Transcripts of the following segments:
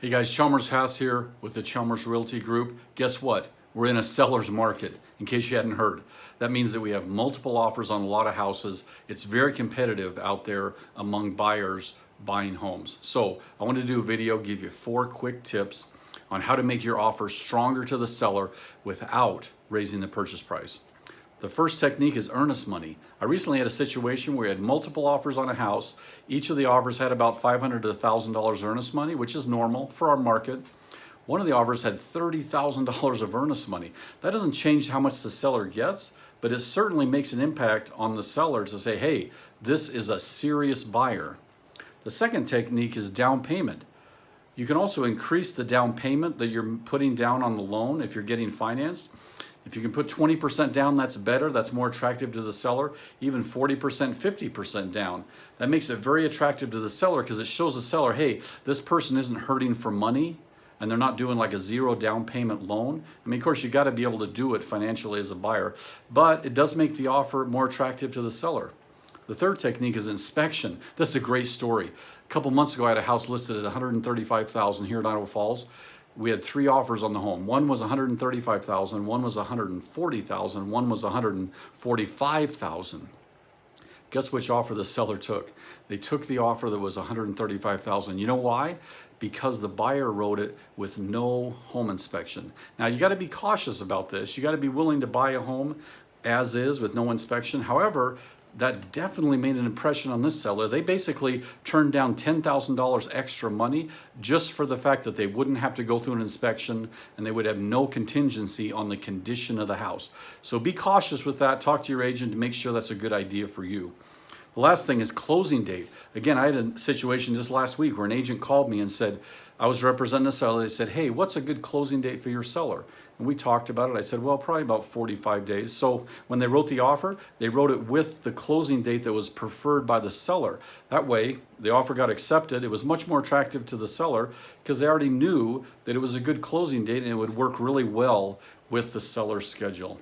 Hey guys, Chalmers Haas here with the Chalmers Realty Group. Guess what? We're in a seller's market, in case you hadn't heard. That means that we have multiple offers on a lot of houses. It's very competitive out there among buyers buying homes. So I wanted to do a video, give you 4 quick tips on how to make your offer stronger to the seller without raising the purchase price. The first technique is earnest money. I recently had a situation where we had multiple offers on a house. Each of the offers had about $500 to $1,000 earnest money, which is normal for our market. One of the offers had $30,000 of earnest money. That doesn't change how much the seller gets, but it certainly makes an impact on the seller to say, hey, this is a serious buyer. The second technique is down payment. You can also increase the down payment that you're putting down on the loan if you're getting financed. If you can put 20% down, that's better. That's more attractive to the seller. Even 40%, 50% down. That makes it very attractive to the seller because it shows the seller, hey, this person isn't hurting for money and they're not doing like a 0 down payment loan. I mean, of course, you got to be able to do it financially as a buyer, but it does make the offer more attractive to the seller. The third technique is inspection. This is a great story. A couple months ago, I had a house listed at $135,000 here in Idaho Falls. We had 3 offers on the home. One was $135,000, one was $140,000, one was $145,000. Guess which offer the seller took? They took the offer that was $135,000. You know why? Because the buyer wrote it with no home inspection. Now you got to be cautious about this. You got to be willing to buy a home as is with no inspection. However, that definitely made an impression on this seller. They basically turned down $10,000 extra money just for the fact that they wouldn't have to go through an inspection and they would have no contingency on the condition of the house. So be cautious with that. Talk to your agent to make sure that's a good idea for you. The last thing is closing date. Again, I had a situation just last week where an agent called me and said, I was representing a seller. They said, hey, what's a good closing date for your seller? And we talked about it. I said, well, probably about 45 days. So when they wrote the offer, they wrote it with the closing date that was preferred by the seller. That way, the offer got accepted. It was much more attractive to the seller because they already knew that it was a good closing date and it would work really well with the seller's schedule.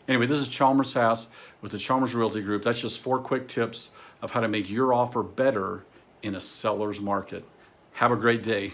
Anyway, this is Chalmers Haas with the Chalmers Realty Group. That's just 4 quick tips of how to make your offer better in a seller's market. Have a great day.